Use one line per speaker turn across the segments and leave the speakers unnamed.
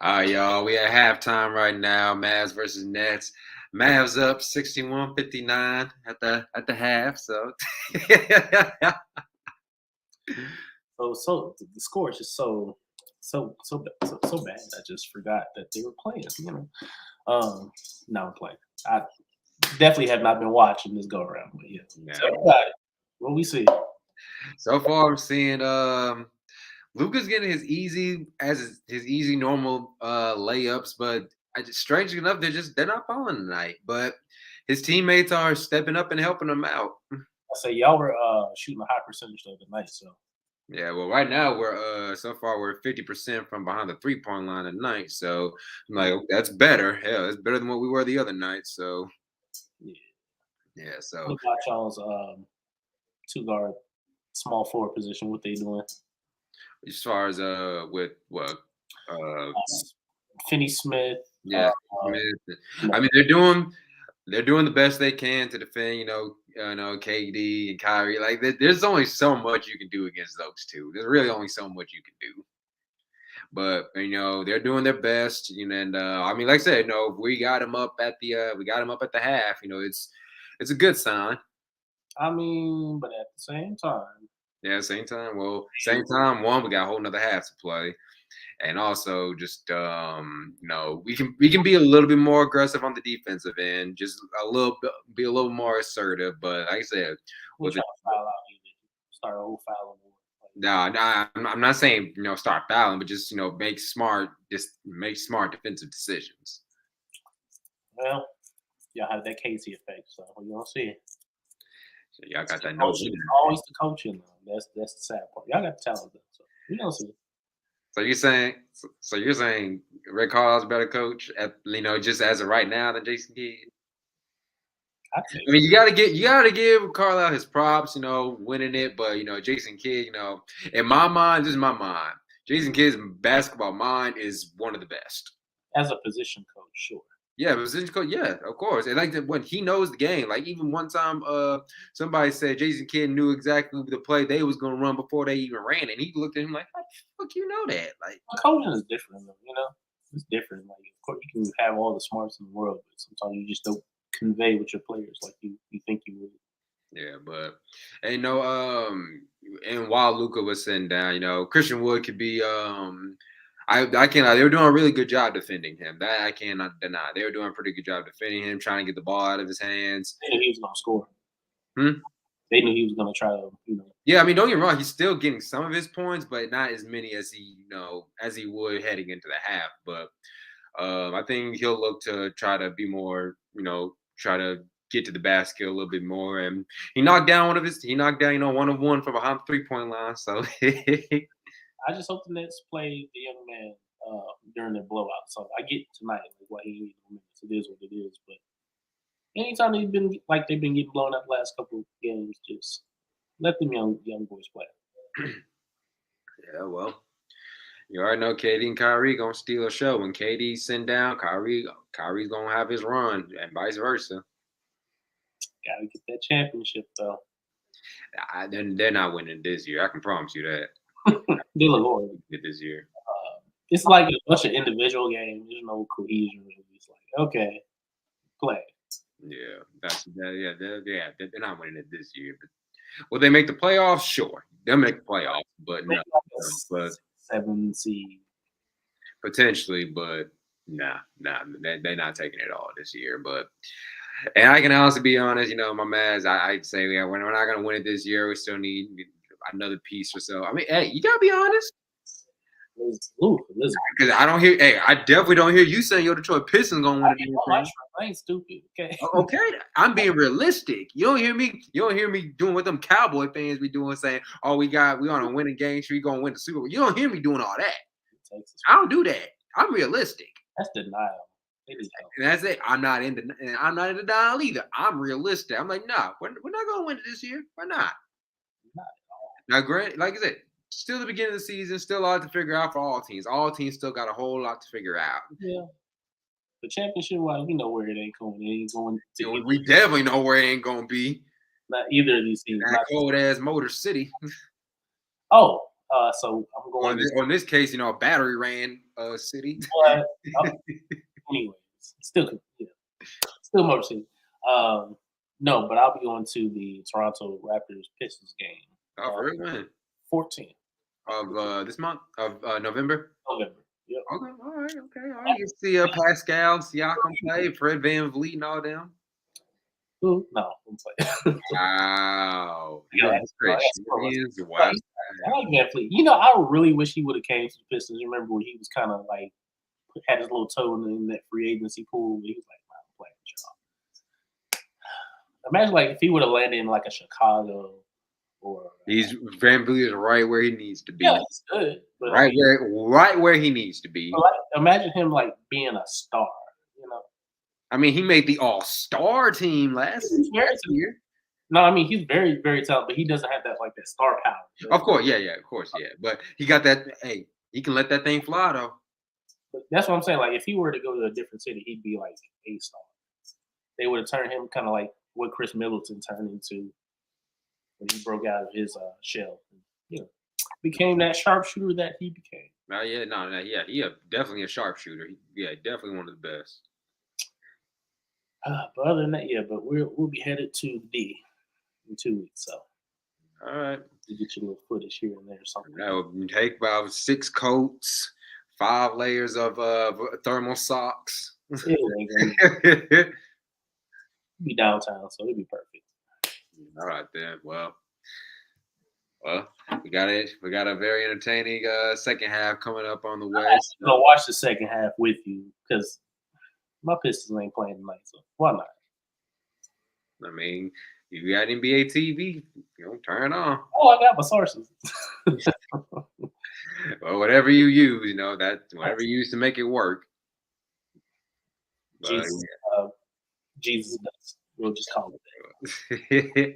All right, y'all. We at halftime right now. Mavs versus Nets. Mavs up 61-59 at the half. So
So the score is just so bad. I just forgot that they were playing. No, I'm playing. I definitely have not been watching this go around, but yeah. Tell me
no.
about it. What we see?
So far, I'm seeing Luca's getting his easy normal layups, but strangely enough, they're not falling tonight. But his teammates are stepping up and helping him out.
I say y'all were shooting a high percentage the other night, so
Yeah, well, right now we're so far we're 50% from behind the 3-point line tonight. So I'm like, "Oh, that's better. Hell, that's better than what we were the other night. So
yeah.
yeah,
What
so
about y'all's two guard small forward position? What they doing?
as far as with what uh
Finney Smith.
yeah,
Um,
Smith,
you know,
I mean they're doing the best they can to defend, KD and Kyrie. Like there's only so much you can do against those two. There's really only so much you can do. But they're doing their best. And I mean, like I said, we got him up at the half. It's a good sign.
I mean, but at the same time,
Yeah, same time. Well, same time. One, we got a whole nother half to play, and also just we can be a little bit more aggressive on the defensive end, just a little bit, be a little more assertive. But like I said,
we
with
try
it,
to foul out either. Start a whole fouling war.
no, no, I'm not saying start fouling, but just make smart defensive decisions.
Well, y'all have that Casey effect, so we gonna see.
So y'all got that no
Coaching,
shooting.
always the coaching. That's the sad part. Y'all got the talent, though, so we gonna see.
So you're saying Rick Hall's better coach at just as of right now than Jason Kidd?
I think
I mean, you gotta give Carlisle his props, winning it, but Jason Kidd, in my mind, this is my mind. Jason Kidd's basketball mind is one of the best.
as a position coach, sure.
Yeah, position coach, yeah, of course. And like when he knows the game, like even one time, somebody said Jason Kidd knew exactly the play they was gonna run before they even ran, and he looked at him like, "How the fuck you know that?" Like,
Coaching is different, though. It's different. Like, of course, you can have all the smarts in the world, but sometimes you just don't convey with your players like you think you would.
yeah, but and and while Luca was sitting down, Christian Wood could be I can't lie, they were doing a really good job defending him. That I cannot deny. They were doing a pretty good job defending him, trying to get the ball out of his hands.
They knew he was gonna score.
Hmm?
They knew he was gonna try to.
Yeah, I mean, don't get me wrong, he's still getting some of his points, but not as many as he would heading into the half. But I think he'll look to try to be more, try to get to the basket a little bit more. And he knocked down, one of one from behind the 3-point line. So
I just hope the Nets play the young man during their blowout. So I get tonight like why he needs no minutes. It is what it is. But anytime they've been getting blown up the last couple of games, just let them young boys play.
yeah, well, you already know KD and Kyrie gonna steal a show. When KD send down, Kyrie's gonna have his run, and vice versa.
Gotta get that championship though.
They're not winning this year. I can promise you that.
They look horrible.
Get this year.
It's like a bunch of individual games. There's no cohesion. It's like okay, play.
Yeah, they're not winning it this year. But will they make the playoffs? Sure, they'll make the playoffs, but
Maybe
no,
like
but
7 seed.
potentially, but nah, they're not taking it all this year. But and I can honestly be honest, my Mavs, I'd say yeah, we're not gonna win it this year. We still need another piece or so. I mean, hey, you gotta be honest.
Listen.
Because I don't hear. Hey, I definitely don't hear you saying your Detroit Pistons gonna win it.
I ain't stupid. Okay.
Okay, I'm being realistic. You don't hear me. You don't hear me doing what them Cowboy fans be doing, saying, "Oh, we on a winning game streak, gonna win the Super Bowl." You don't hear me doing all that. I don't do that. I'm realistic.
That's denial.
And that's it. I'm not in denial either. I'm realistic. I'm like, nah, we're not gonna win it this year. Why not?
Not at all.
Now, granted, like I said, still the beginning of the season, still a lot to figure out for all teams. All teams still got a whole lot to figure out.
Yeah. The championship wise, we know where it ain't going. It ain't going to
We definitely know where it ain't gonna be.
Not either of these teams.
That cold ass Motor City.
Oh, So I'm
Or
going.
in this case, a battery ran city.
But anyways, yeah, still Motor City. No, but I'll be going to the Toronto Raptors Pistons game.
Oh,
Uh,
for real, man.
14th
Of this month of November.
November. Yep.
Okay, all right, okay, all right. You see Pascal, Siakam play, Fred Van Vliet, and all them.
Ooh, no, I'm playing.
Wow,
Yeah,
you're rich. Is wow.
I like Van Fleet. I really wish he would have came to the Pistons. You remember when he was kind of like had his little toe in that free agency pool. He was like, "Nah, I'm playing with y'all." Imagine like if he would have landed in like a Chicago or
Van Vliet is right where he needs to be.
yeah, he's good, but
Right where he needs to be.
like, imagine him like being a star.
I mean, he made the All-Star team last year.
No, I mean he's very, very talented, but he doesn't have that star power.
Of course, yeah, of course, yeah. But he got that. Hey, he can let that thing fly though.
But that's what I'm saying. Like if he were to go to a different city, he'd be like a star. They would have turned him kind of like what Chris Middleton turned into when he broke out of his shell. Became that sharpshooter that he became.
Yeah, he definitely a sharpshooter. Definitely one of the best.
But other than that, but we'll be headed to the D in 2 weeks. So,
all right,
you get your little footage here and there or something.
That would take about 6 coats, 5 layers of thermal socks.
Be downtown, so it'd be perfect.
All right then. Well, we got it. We got a very entertaining second half coming up on the way.
I'm gonna watch the second half with you because my Pistons ain't playing tonight, so why not?
I mean, if you got NBA TV, turn it on.
Oh, I got my sources.
Well, whatever you use, that's whatever you use to make it work. But,
Jesus does. We'll just call it
that.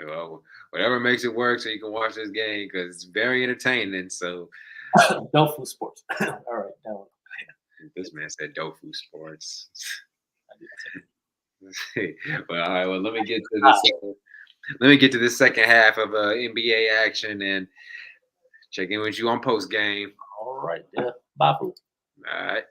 Well, whatever makes it work so you can watch this game because it's very entertaining. So,
Dofu Sports. All right, now.
This man said Dofu Sports. Well, all right. Well, let me get to this. Let me get to the second half of NBA action and check in with you on post game.
All right. Bye, boo.
All right.